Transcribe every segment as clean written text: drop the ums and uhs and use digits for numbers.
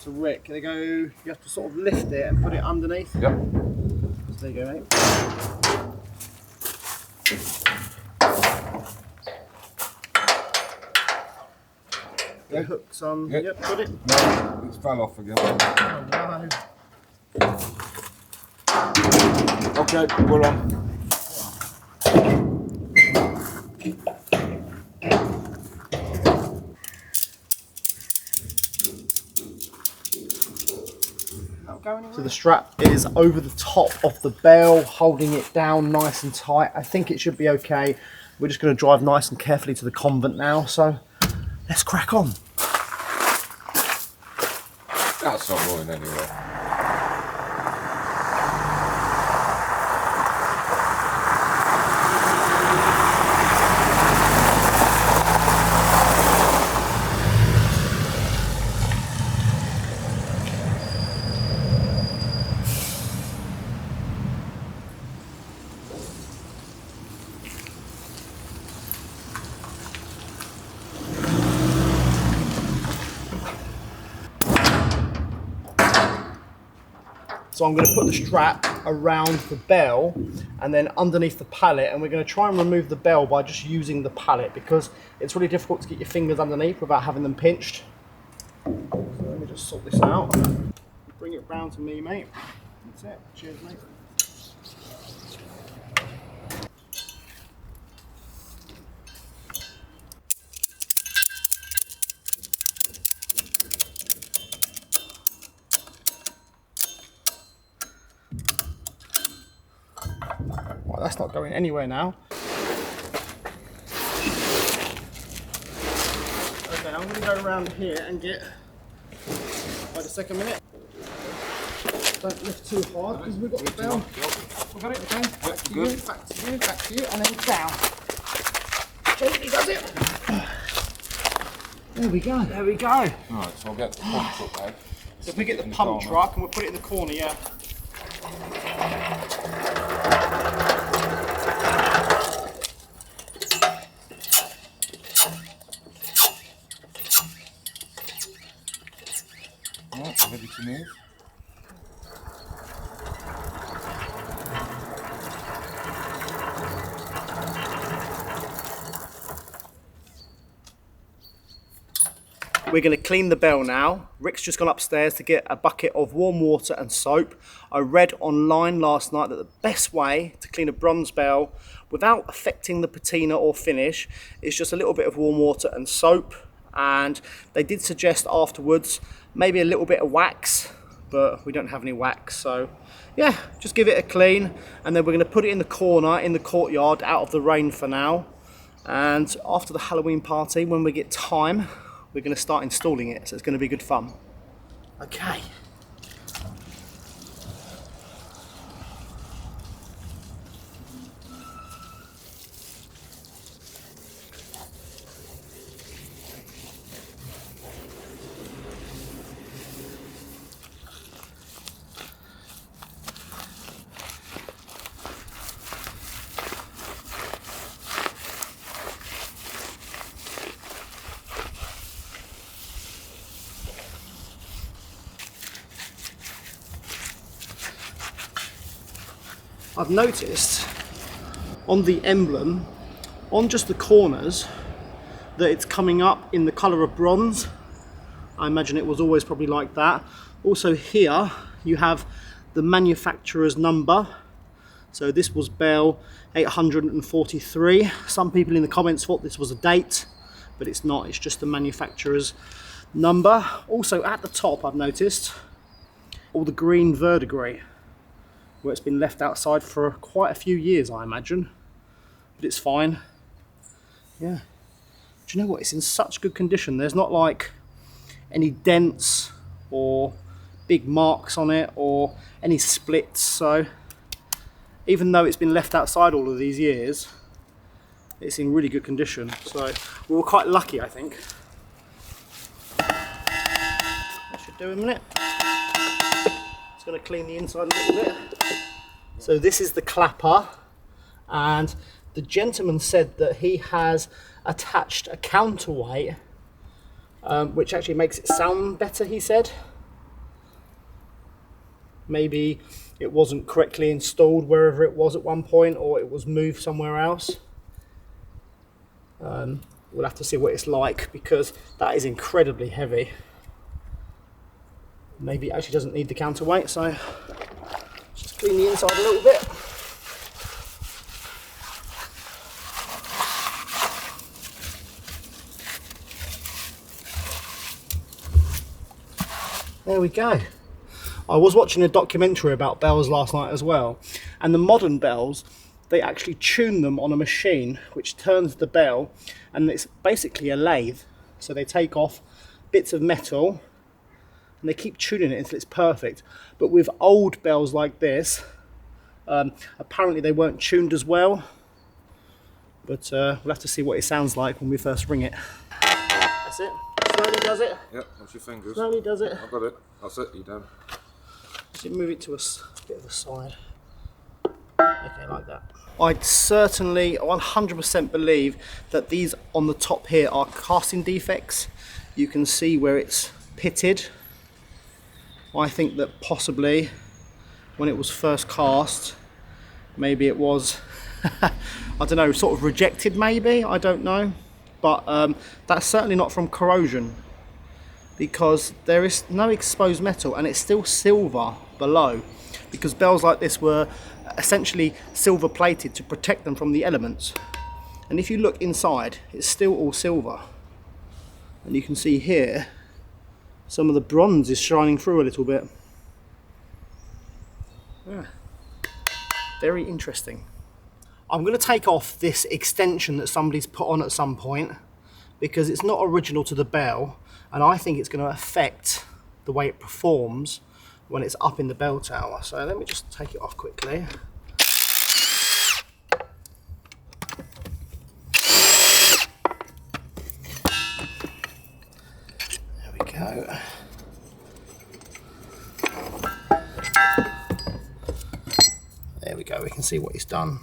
to Rick. They go, you have to sort of lift it and put it underneath. Yep. So there you go, mate. The hook's on. Yep, got it. No, it's fell off again. Oh no. Okay, we're on. So the strap is over the top of the bell, holding it down nice and tight. I think it should be okay. We're just going to drive nice and carefully to the convent now, so let's crack on. That's not going anywhere. So I'm going to put the strap around the bell and then underneath the pallet, and we're going to try and remove the bell by just using the pallet because it's really difficult to get your fingers underneath without having them pinched. So let me just sort this out. Bring it round to me, mate. That's it. Cheers, mate. Well, that's not going anywhere now. Okay, I'm going to go around here and get, wait a second minute. Don't lift too hard because we've got the bell. We've got it, okay? Back to you, back to you, back to you, and then down. Gently does it. There we go, there we go. Alright, so I'll get the pump truck now. So if we get the pump truck and we'll put it in the corner, yeah. Alright, ready to move. We're going to clean the bell now. Rick's just gone upstairs to get a bucket of warm water and soap. I read online last night that the best way to clean a bronze bell without affecting the patina or finish is just a little bit of warm water and soap. And they did suggest afterwards maybe a little bit of wax, but we don't have any wax. So yeah, just give it a clean, and then we're going to put it in the corner in the courtyard out of the rain for now. And after the Halloween party, when we get time, we're going to start installing it, so it's going to be good fun. Okay. I've noticed on the emblem, on just the corners, that it's coming up in the colour of bronze. I imagine it was always probably like that. Also here you have the manufacturer's number. So this was bell 843. Some people in the comments thought this was a date, but it's not, it's just the manufacturer's number. Also at the top I've noticed all the green verdigris, where it's been left outside for quite a few years, I imagine, but it's fine. Yeah. Do you know what? It's in such good condition. There's not like any dents or big marks on it or any splits. So even though it's been left outside all of these years, it's in really good condition. So we were quite lucky, I think. That should do in a minute. Just going to clean the inside a little bit. So this is the clapper, and the gentleman said that he has attached a counterweight, which actually makes it sound better, he said. Maybe it wasn't correctly installed wherever it was at one point, or it was moved somewhere else. We'll have to see what it's like, because that is incredibly heavy. Maybe it actually doesn't need the counterweight, so just clean the inside a little bit. There we go. I was watching a documentary about bells last night as well, and the modern bells, they actually tune them on a machine which turns the bell, and it's basically a lathe. So they take off bits of metal and they keep tuning it until it's perfect. But with old bells like this, apparently they weren't tuned as well, but we'll have to see what it sounds like when we first ring it. That's it. Slowly does it. Yep, that's your fingers. Slowly does it. I've got it. That's it, you done. Just move it to a bit of a side. Okay, like that. I'd certainly 100% believe that these on the top here are casting defects. You can see where it's pitted. I think that possibly when it was first cast, maybe it was, I don't know, sort of rejected maybe, I don't know. But that's certainly not from corrosion, because there is no exposed metal and it's still silver below, because bells like this were essentially silver plated to protect them from the elements. And if you look inside, it's still all silver, and you can see here some of the bronze is shining through a little bit. Yeah. Very interesting. I'm going to take off this extension that somebody's put on at some point, because it's not original to the bell, and I think it's going to affect the way it performs when it's up in the bell tower. So let me just take it off quickly. There we go. There we go, we can see what he's done.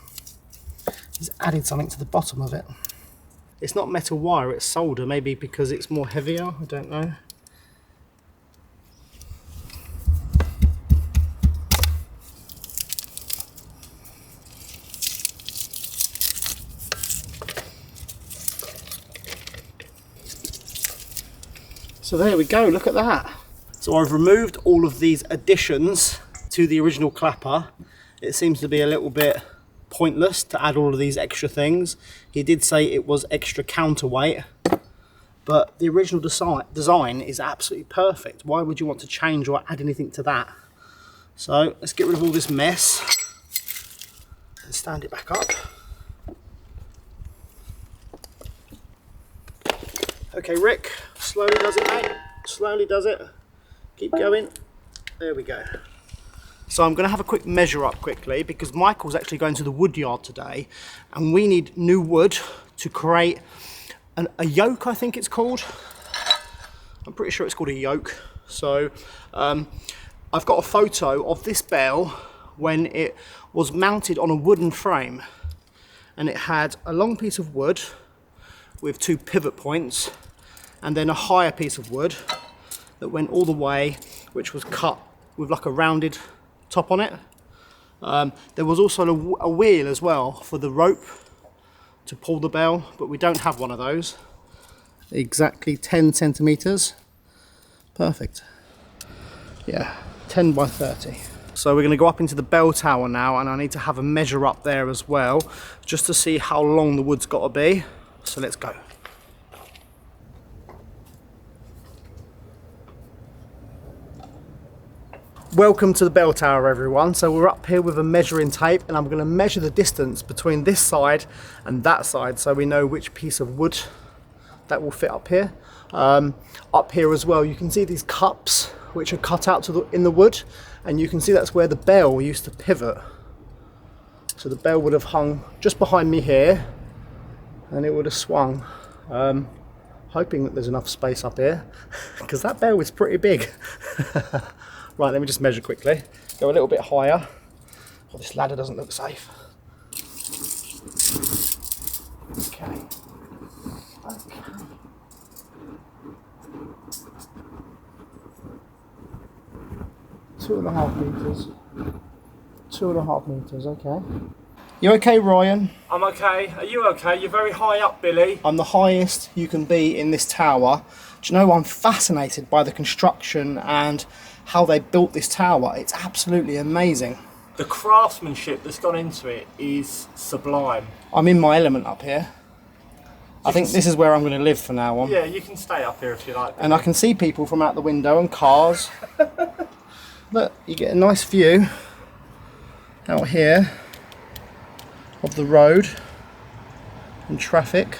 He's added something to the bottom of it. It's not metal wire, it's solder, maybe because it's more heavier, I don't know. So there we go, look at that. So I've removed all of these additions to the original clapper. It seems to be a little bit pointless to add all of these extra things. He did say it was extra counterweight, but the original design is absolutely perfect. Why would you want to change or add anything to that? So let's get rid of all this mess and stand it back up. Okay, Rick, slowly does it, mate. Slowly does it. Keep going. There we go. So I'm going to have a quick measure up quickly, because Michael's actually going to the wood yard today, and we need new wood to create a yoke, I think it's called. I'm pretty sure it's called a yoke. So I've got a photo of this bell when it was mounted on a wooden frame, and it had a long piece of wood with 2 pivot points, and then a higher piece of wood that went all the way, which was cut with like a rounded top on it. There was also a wheel as well for the rope to pull the bell, but we don't have one of those. Exactly 10 centimeters. Perfect. Yeah, 10 by 30. So we're going to go up into the bell tower now, and I need to have a measure up there as well, just to see how long the wood's got to be. So let's go. Welcome to the bell tower, everyone. So we're up here with a measuring tape, and I'm going to measure the distance between this side and that side, so we know which piece of wood that will fit up here. Up here as well, you can see these cups which are cut out in the wood, and you can see that's where the bell used to pivot. So the bell would have hung just behind me here, and it would have swung. Hoping that there's enough space up here, because that bell is pretty big. Right, let me just measure quickly. Go a little bit higher. Oh, this ladder doesn't look safe. Okay. 2.5 metres. 2.5 metres, okay. You okay, Ryan? I'm okay. Are you okay? You're very high up, Billy. I'm the highest you can be in this tower. Do you know, I'm fascinated by the construction and how they built this tower. It's absolutely amazing. The craftsmanship that's gone into it is sublime. I'm in my element up here. I think this is where I'm going to live from now on. Yeah, you can stay up here if you like. And I can see people from out the window and cars. Look, you get a nice view out here of the road and traffic.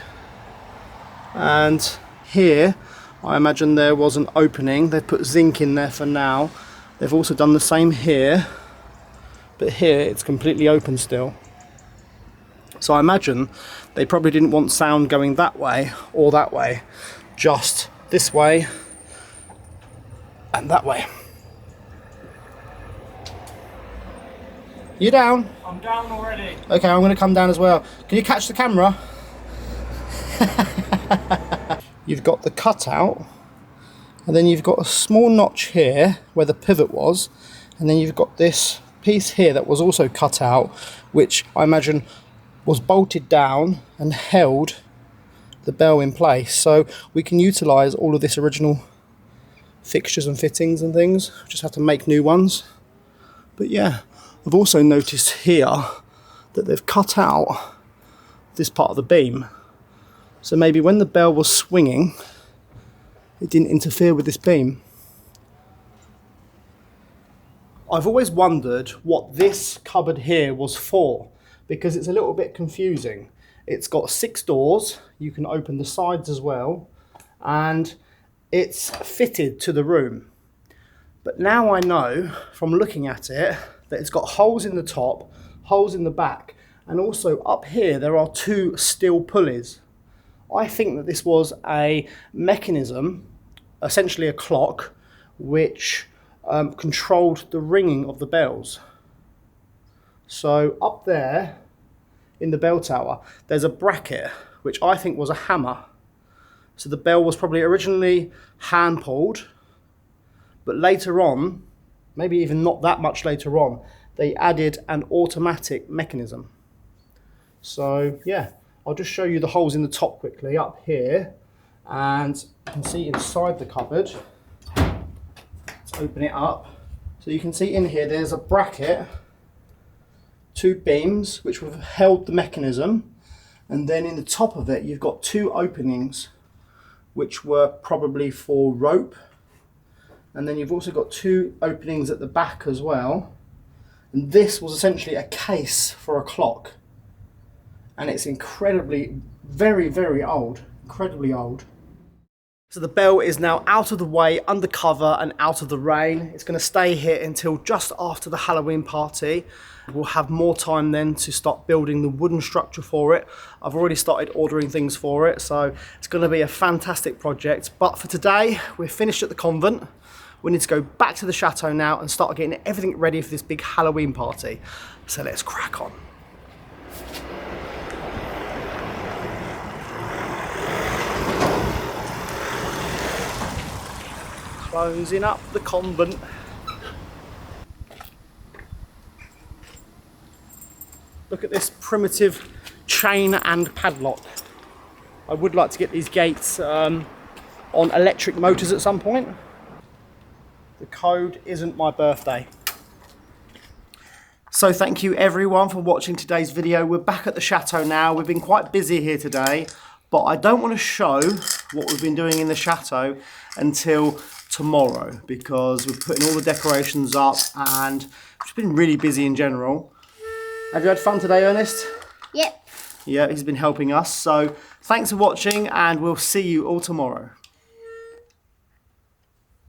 And here, I imagine there was an opening. They've put zinc in there for now. They've also done the same here, but here it's completely open still. So I imagine they probably didn't want sound going that way or that way, just this way and that way. You down? I'm down already. Okay, I'm going to come down as well. Can you catch the camera? You've got the cutout, and then you've got a small notch here where the pivot was, and then you've got this piece here that was also cut out, which I imagine was bolted down and held the bell in place. So we can utilise all of this original fixtures and fittings and things. Just have to make new ones. But yeah, I've also noticed here that they've cut out this part of the beam. So maybe when the bell was swinging, it didn't interfere with this beam. I've always wondered what this cupboard here was for, because it's a little bit confusing. It's got 6 doors, you can open the sides as well, and it's fitted to the room. But now I know from looking at it that it's got holes in the top, holes in the back, and also up here there are 2 steel pulleys. I think that this was a mechanism, essentially a clock, which controlled the ringing of the bells. So up there in the bell tower, there's a bracket, which I think was a hammer. So the bell was probably originally hand pulled, but later on, maybe even not that much later on, they added an automatic mechanism. So yeah, I'll just show you the holes in the top quickly up here, and you can see inside the cupboard. Let's open it up. So you can see in here there's a bracket, 2 beams which have held the mechanism, and then in the top of it you've got 2 openings which were probably for rope, and then you've also got 2 openings at the back as well, and this was essentially a case for a clock, and it's incredibly, very old, incredibly old. So the bell is now out of the way, under cover and out of the rain. It's going to stay here until just after the Halloween party. We'll have more time then to start building the wooden structure for it. I've already started ordering things for it, so it's going to be a fantastic project. But for today, we're finished at the convent. We need to go back to the chateau now and start getting everything ready for this big Halloween party. So let's crack on. Closing up the convent. Look at this primitive chain and padlock. I would like to get these gates on electric motors at some point. The code isn't my birthday. So thank you everyone for watching today's video. We're back at the chateau now. We've been quite busy here today, but I don't want to show what we've been doing in the chateau until tomorrow, because we're putting all the decorations up and it's been really busy in general. Have you had fun today, Ernest? Yep. Yeah, he's been helping us. So thanks for watching, and we'll see you all tomorrow.